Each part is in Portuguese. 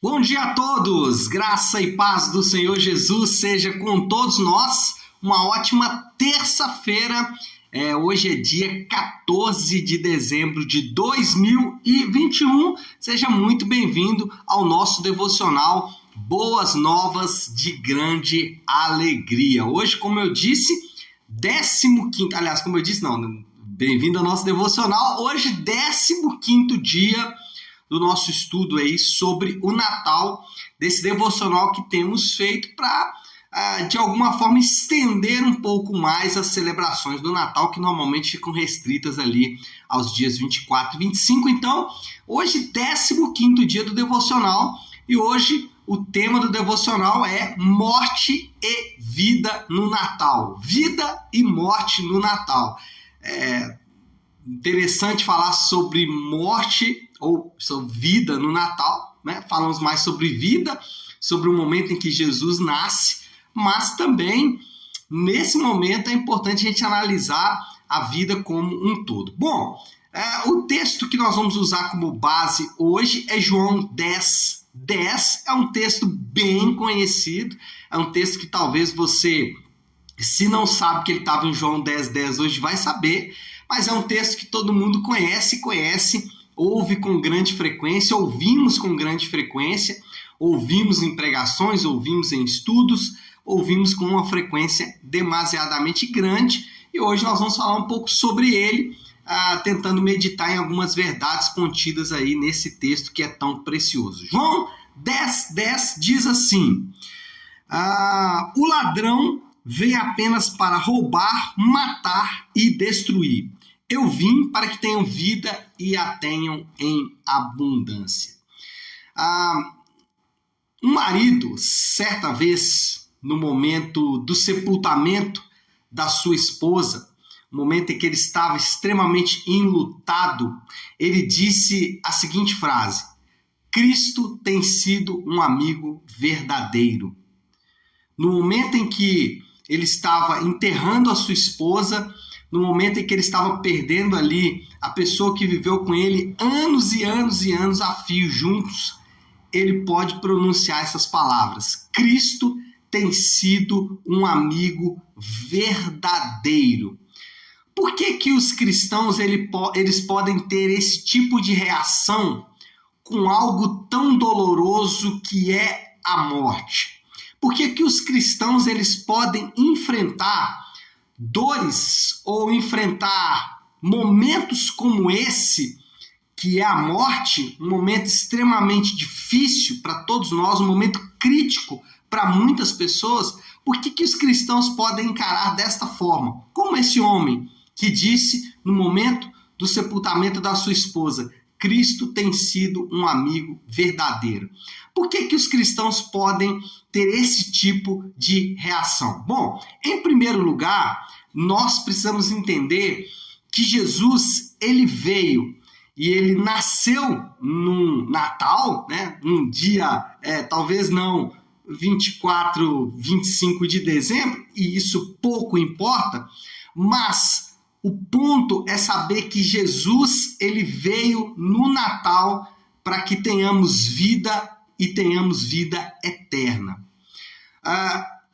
Bom dia a todos, graça e paz do Senhor Jesus seja com todos nós. Uma ótima terça-feira, hoje é dia 14 de dezembro de 2021. Seja muito bem-vindo ao nosso devocional Boas Novas de Grande Alegria. Hoje, como eu disse, bem-vindo ao nosso devocional. Hoje, 15º dia do nosso estudo aí sobre o Natal, desse devocional que temos feito para, de alguma forma, estender um pouco mais as celebrações do Natal, que normalmente ficam restritas ali aos dias 24 e 25. Então, hoje, 15º dia do devocional, e hoje o tema do devocional é morte e vida no Natal. Vida e morte no Natal. Interessante falar sobre morte ou sobre vida no Natal, né? Falamos mais sobre vida, sobre o momento em que Jesus nasce, mas também nesse momento é importante a gente analisar a vida como um todo. Bom, o texto que nós vamos usar como base hoje é João 10:10. É um texto bem conhecido, é um texto que talvez você, se não sabe que ele estava em João 10:10 hoje, vai saber. Mas é um texto que todo mundo conhece, ouve com grande frequência, ouvimos com grande frequência, ouvimos em pregações, ouvimos em estudos, ouvimos com uma frequência demasiadamente grande. E hoje nós vamos falar um pouco sobre ele, tentando meditar em algumas verdades contidas aí nesse texto que é tão precioso. João 10:10 diz assim: o ladrão veio apenas para roubar, matar e destruir. Eu vim para que tenham vida e a tenham em abundância. Um marido, certa vez, no momento do sepultamento da sua esposa, no momento em que ele estava extremamente enlutado, ele disse a seguinte frase: Cristo tem sido um amigo verdadeiro. No momento em que ele estava enterrando a sua esposa, no momento em que ele estava perdendo ali a pessoa que viveu com ele anos e anos e anos a fio juntos, ele pode pronunciar essas palavras: Cristo tem sido um amigo verdadeiro. Por que que os cristãos eles podem ter esse tipo de reação com algo tão doloroso que é a morte? Por que que os cristãos eles podem enfrentar dores ou enfrentar momentos como esse, que é a morte, um momento extremamente difícil para todos nós, um momento crítico para muitas pessoas? Por que que os cristãos podem encarar desta forma? Como esse homem que disse no momento do sepultamento da sua esposa: Cristo tem sido um amigo verdadeiro. Por que que os cristãos podem ter esse tipo de reação? Bom, em primeiro lugar, nós precisamos entender que Jesus, ele veio e ele nasceu no Natal, né? Um dia, talvez não 24, 25 de dezembro, e isso pouco importa, mas o ponto é saber que Jesus, ele veio no Natal para que tenhamos vida e tenhamos vida eterna.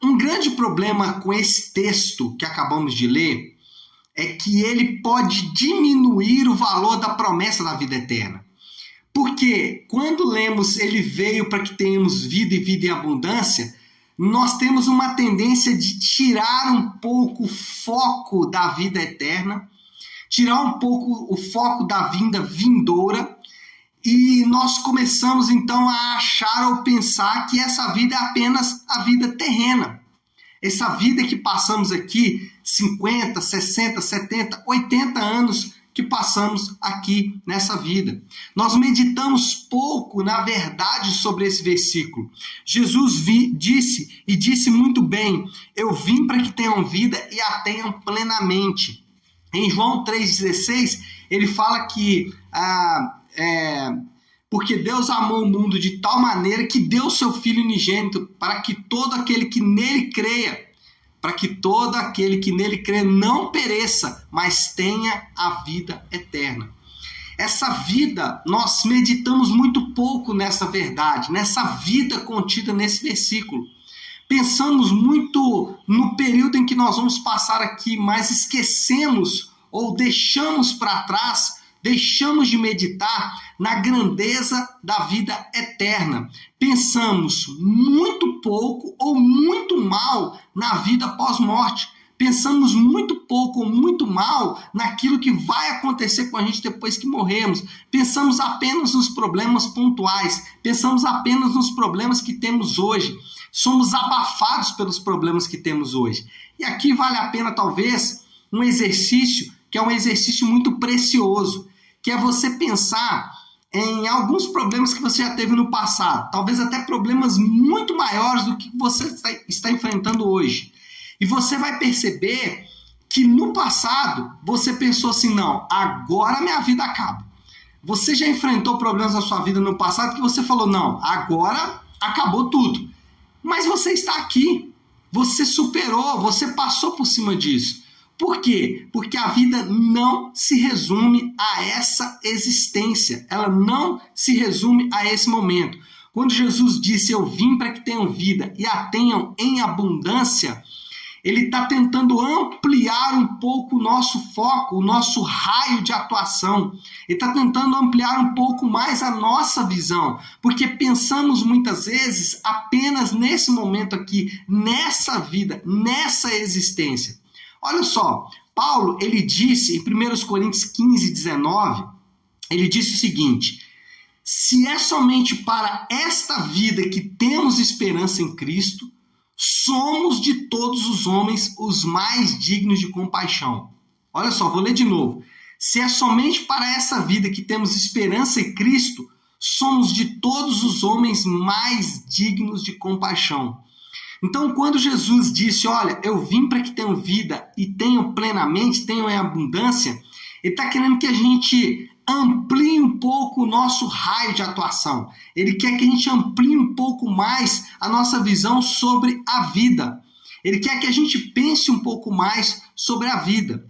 Um grande problema com esse texto que acabamos de ler é que ele pode diminuir o valor da promessa da vida eterna. Porque quando lemos ele veio para que tenhamos vida e vida em abundância, nós temos uma tendência de tirar um pouco o foco da vida eterna, tirar um pouco o foco da vinda vindoura, e nós começamos então a achar ou pensar que essa vida é apenas a vida terrena. Essa vida que passamos aqui, 50, 60, 70, 80 anos que passamos aqui nessa vida. Nós meditamos pouco, na verdade, sobre esse versículo. Jesus disse muito bem: eu vim para que tenham vida e a tenham plenamente. Em João 3,16, ele fala que porque Deus amou o mundo de tal maneira que deu seu Filho unigênito para que todo aquele que nele creia, não pereça, mas tenha a vida eterna. Essa vida, nós meditamos muito pouco nessa verdade, nessa vida contida nesse versículo. Pensamos muito no período em que nós vamos passar aqui, mas esquecemos ou deixamos para trás, deixamos de meditar na grandeza da vida eterna. Pensamos muito pouco ou muito mal na vida pós-morte. Pensamos muito pouco ou muito mal naquilo que vai acontecer com a gente depois que morremos. Pensamos apenas nos problemas pontuais. Pensamos apenas nos problemas que temos hoje. Somos abafados pelos problemas que temos hoje. E aqui vale a pena, talvez, um exercício que é um exercício muito precioso, que é você pensar em alguns problemas que você já teve no passado, talvez até problemas muito maiores do que você está enfrentando hoje. E você vai perceber que no passado você pensou assim, não, agora minha vida acaba. Você já enfrentou problemas na sua vida no passado que você falou, não, agora acabou tudo. Mas você está aqui, você superou, você passou por cima disso. Por quê? Porque a vida não se resume a essa existência, ela não se resume a esse momento. Quando Jesus disse, eu vim para que tenham vida e a tenham em abundância, ele está tentando ampliar um pouco o nosso foco, o nosso raio de atuação. Ele está tentando ampliar um pouco mais a nossa visão, porque pensamos muitas vezes apenas nesse momento aqui, nessa vida, nessa existência. Olha só, Paulo, ele disse em 1 Coríntios 15, 19, ele disse o seguinte, se é somente para esta vida que temos esperança em Cristo, somos de todos os homens os mais dignos de compaixão. Olha só, vou ler de novo. Se é somente para essa vida que temos esperança em Cristo, somos de todos os homens mais dignos de compaixão. Então, quando Jesus disse, olha, eu vim para que tenham vida e tenham plenamente, tenham em abundância, ele está querendo que a gente amplie um pouco o nosso raio de atuação. Ele quer que a gente amplie um pouco mais a nossa visão sobre a vida. Ele quer que a gente pense um pouco mais sobre a vida.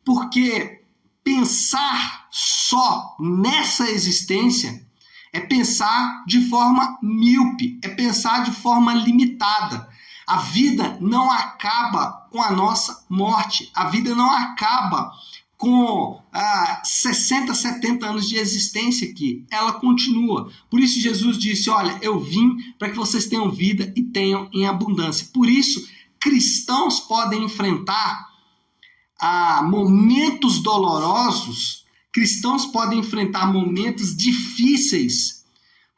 Porque pensar só nessa existência é pensar de forma míope, é pensar de forma limitada. A vida não acaba com a nossa morte. A vida não acaba com 60, 70 anos de existência aqui. Ela continua. Por isso Jesus disse, olha, eu vim para que vocês tenham vida e tenham em abundância. Por isso, cristãos podem enfrentar momentos dolorosos, cristãos podem enfrentar momentos difíceis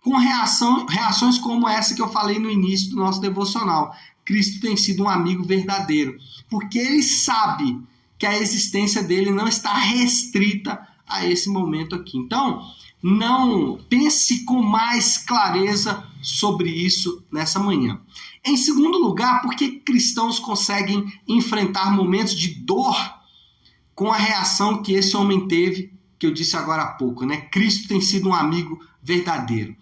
com reações como essa que eu falei no início do nosso devocional. Cristo tem sido um amigo verdadeiro, porque ele sabe que a existência dele não está restrita a esse momento aqui. Então, não pense com mais clareza sobre isso nessa manhã. Em segundo lugar, por que cristãos conseguem enfrentar momentos de dor com a reação que esse homem teve, que eu disse agora há pouco, né? Cristo tem sido um amigo verdadeiro.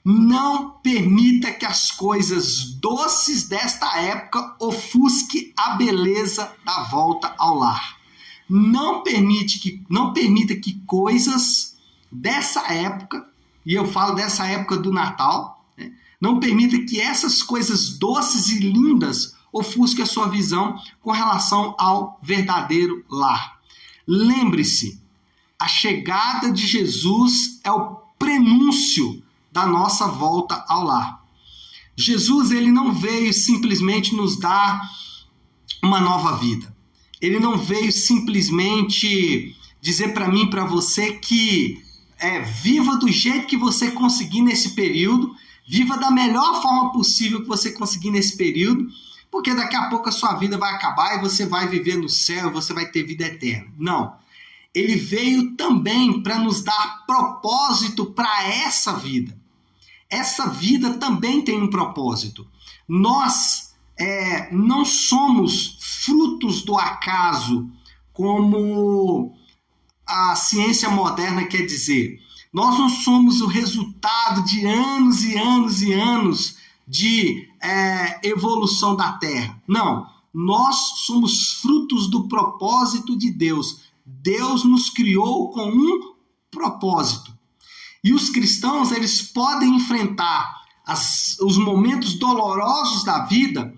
Não permita que as coisas doces desta época ofusquem a beleza da volta ao lar. Não permita que coisas dessa época, e eu falo dessa época do Natal, né? Não permita que essas coisas doces e lindas ofusquem a sua visão com relação ao verdadeiro lar. Lembre-se, a chegada de Jesus é o prenúncio da nossa volta ao lar. Jesus, ele não veio simplesmente nos dar uma nova vida. Ele não veio simplesmente dizer para mim e para você que viva do jeito que você conseguir nesse período, viva da melhor forma possível que você conseguir nesse período, porque daqui a pouco a sua vida vai acabar e você vai viver no céu, você vai ter vida eterna. Não. Ele veio também para nos dar propósito para essa vida. Essa vida também tem um propósito. Nós não somos frutos do acaso, como a ciência moderna quer dizer. Nós não somos o resultado de anos e anos e anos de evolução da Terra. Não, nós somos frutos do propósito de Deus. Deus nos criou com um propósito. E os cristãos, eles podem enfrentar os momentos dolorosos da vida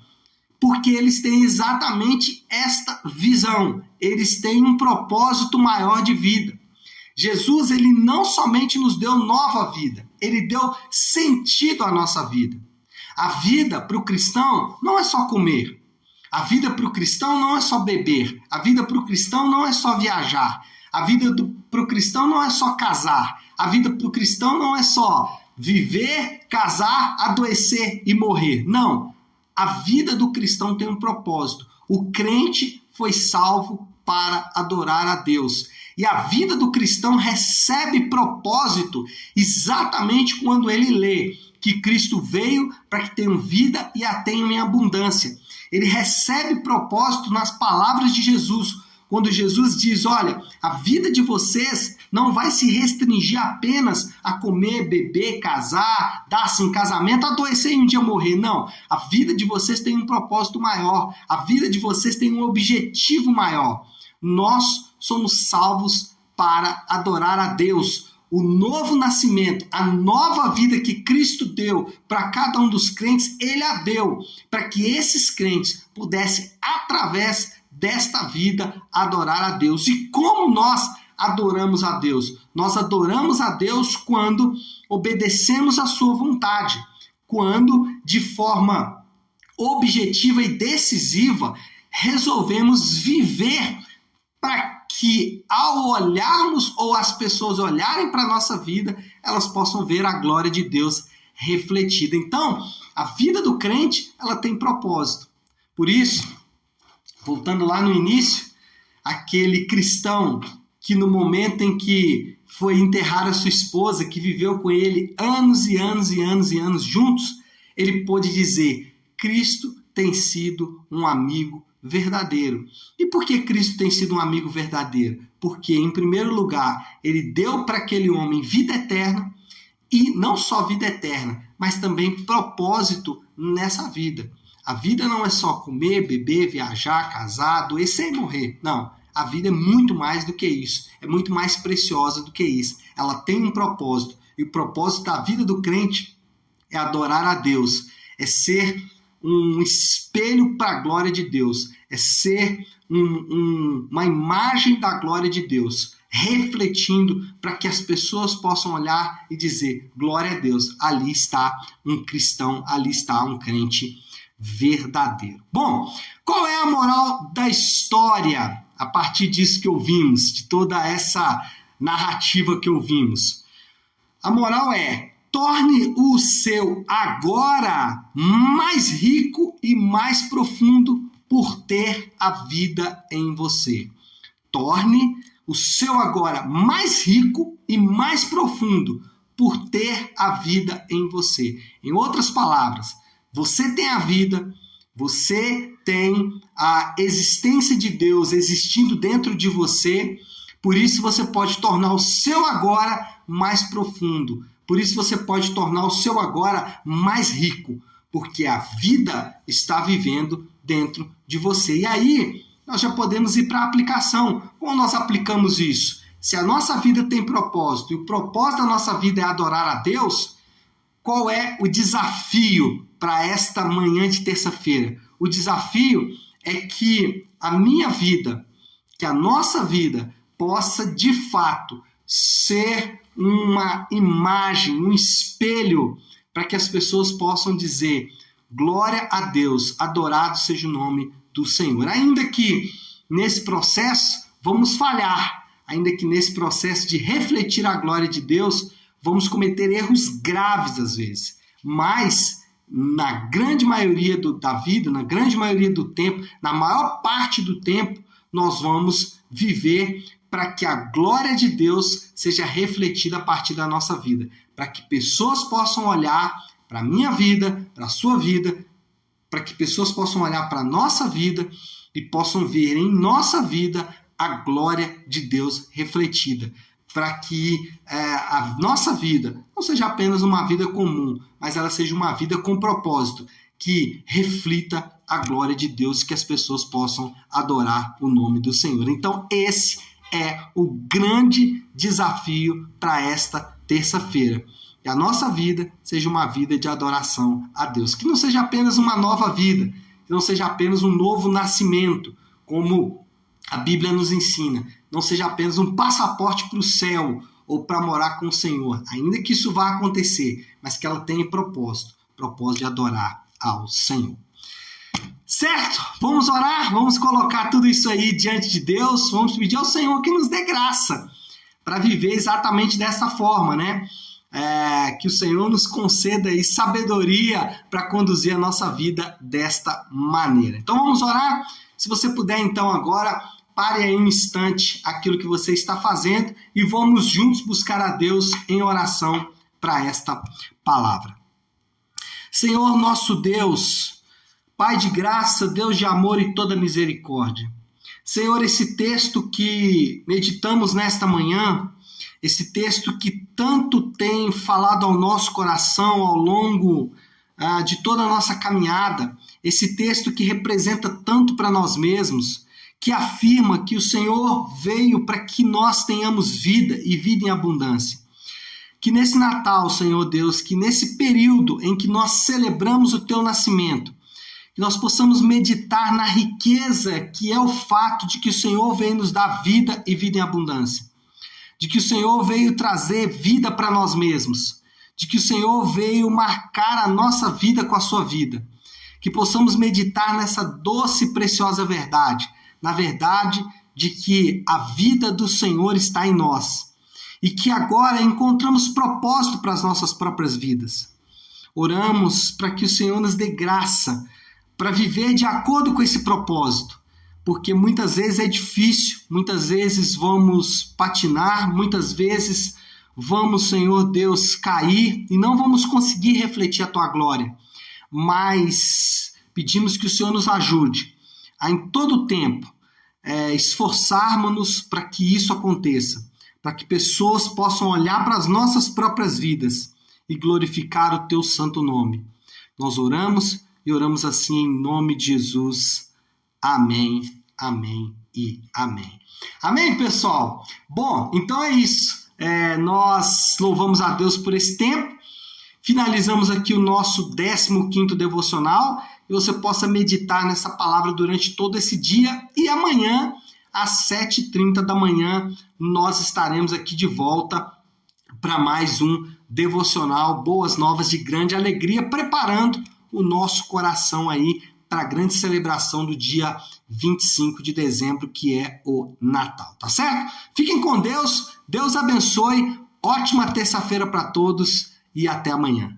porque eles têm exatamente esta visão. Eles têm um propósito maior de vida. Jesus, ele não somente nos deu nova vida, ele deu sentido à nossa vida. A vida para o cristão não é só comer. A vida para o cristão não é só beber. A vida para o cristão não é só viajar. A vida para o cristão não é só casar. A vida para o cristão não é só viver, casar, adoecer e morrer. Não. A vida do cristão tem um propósito. O crente foi salvo para adorar a Deus. E a vida do cristão recebe propósito exatamente quando ele lê que Cristo veio para que tenham vida e a tenham em abundância. Ele recebe propósito nas palavras de Jesus. Quando Jesus diz, olha, a vida de vocês não vai se restringir apenas a comer, beber, casar, dar-se em casamento, adoecer e um dia morrer. Não, a vida de vocês tem um propósito maior. A vida de vocês tem um objetivo maior. Nós somos salvos para adorar a Deus. O novo nascimento, a nova vida que Cristo deu para cada um dos crentes, ele a deu para que esses crentes pudessem, através desta vida, adorar a Deus. E como nós adoramos a Deus? Nós adoramos a Deus quando obedecemos a sua vontade, quando, de forma objetiva e decisiva, resolvemos viver para que, ao olharmos ou as pessoas olharem para a nossa vida, elas possam ver a glória de Deus refletida. Então, a vida do crente, ela tem propósito. Por isso, voltando lá no início, aquele cristão que no momento em que foi enterrar a sua esposa, que viveu com ele anos e anos e anos e anos juntos, ele pôde dizer, Cristo tem sido um amigo verdadeiro. E por que Cristo tem sido um amigo verdadeiro? Porque, em primeiro lugar, ele deu para aquele homem vida eterna, e não só vida eterna, mas também propósito nessa vida. A vida não é só comer, beber, viajar, casar, adoecer e morrer. Não, a vida é muito mais do que isso. É muito mais preciosa do que isso. Ela tem um propósito. E o propósito da vida do crente é adorar a Deus. É ser um espelho para a glória de Deus. É ser uma imagem da glória de Deus. Refletindo para que as pessoas possam olhar e dizer, glória a Deus, ali está um cristão, ali está um crente verdadeiro. Bom, qual é a moral da história a partir disso que ouvimos, de toda essa narrativa que ouvimos? A moral é, torne o seu agora mais rico e mais profundo por ter a vida em você. Torne o seu agora mais rico e mais profundo por ter a vida em você. Em outras palavras, você tem a vida, você tem a existência de Deus existindo dentro de você, por isso você pode tornar o seu agora mais profundo, por isso você pode tornar o seu agora mais rico, porque a vida está vivendo dentro de você. E aí, nós já podemos ir para a aplicação. Como nós aplicamos isso? Se a nossa vida tem propósito, e o propósito da nossa vida é adorar a Deus, qual é o desafio para esta manhã de terça-feira? O desafio é que a minha vida, que a nossa vida, possa de fato ser uma imagem, um espelho, para que as pessoas possam dizer, glória a Deus, adorado seja o nome do Senhor. Ainda que nesse processo vamos falhar, ainda que nesse processo de refletir a glória de Deus, vamos cometer erros graves às vezes, mas na grande maioria da vida, na grande maioria do tempo, na maior parte do tempo, nós vamos viver para que a glória de Deus seja refletida a partir da nossa vida, para que pessoas possam olhar para a minha vida, para a sua vida, para que pessoas possam olhar para a nossa vida e possam ver em nossa vida a glória de Deus refletida, para que a nossa vida não seja apenas uma vida comum, mas ela seja uma vida com propósito, que reflita a glória de Deus, que as pessoas possam adorar o nome do Senhor. Então, esse é o grande desafio para esta terça-feira. Que a nossa vida seja uma vida de adoração a Deus. Que não seja apenas uma nova vida, que não seja apenas um novo nascimento, como a Bíblia nos ensina. Não seja apenas um passaporte para o céu ou para morar com o Senhor. Ainda que isso vá acontecer, mas que ela tenha propósito de adorar ao Senhor. Certo? Vamos orar, vamos colocar tudo isso aí diante de Deus, vamos pedir ao Senhor que nos dê graça para viver exatamente dessa forma, né? Que o Senhor nos conceda aí sabedoria para conduzir a nossa vida desta maneira. Então vamos orar? Se você puder então agora, pare aí um instante aquilo que você está fazendo e vamos juntos buscar a Deus em oração para esta palavra. Senhor nosso Deus, Pai de graça, Deus de amor e toda misericórdia. Senhor, esse texto que meditamos nesta manhã, esse texto que tanto tem falado ao nosso coração ao longo de toda a nossa caminhada, esse texto que representa tanto para nós mesmos, que afirma que o Senhor veio para que nós tenhamos vida e vida em abundância. Que nesse Natal, Senhor Deus, que nesse período em que nós celebramos o Teu nascimento, que nós possamos meditar na riqueza que é o fato de que o Senhor veio nos dar vida e vida em abundância. De que o Senhor veio trazer vida para nós mesmos. De que o Senhor veio marcar a nossa vida com a sua vida. Que possamos meditar nessa doce e preciosa verdade. Na verdade de que a vida do Senhor está em nós. E que agora encontramos propósito para as nossas próprias vidas. Oramos para que o Senhor nos dê graça para viver de acordo com esse propósito, porque muitas vezes é difícil, muitas vezes vamos patinar, muitas vezes vamos, Senhor Deus, cair e não vamos conseguir refletir a Tua glória, mas pedimos que o Senhor nos ajude a em todo tempo esforçarmos-nos para que isso aconteça, para que pessoas possam olhar para as nossas próprias vidas e glorificar o Teu santo nome. Nós oramos e oramos assim em nome de Jesus. Amém, amém e amém. Amém, pessoal? Bom, então é isso. Nós louvamos a Deus por esse tempo. Finalizamos aqui o nosso 15º devocional. E você possa meditar nessa palavra durante todo esse dia. E amanhã, às 7h30 da manhã, nós estaremos aqui de volta para mais um devocional. Boas novas de grande alegria, preparando o nosso coração aí para a grande celebração do dia 25 de dezembro, que é o Natal, tá certo? Fiquem com Deus, Deus abençoe, ótima terça-feira para todos e até amanhã.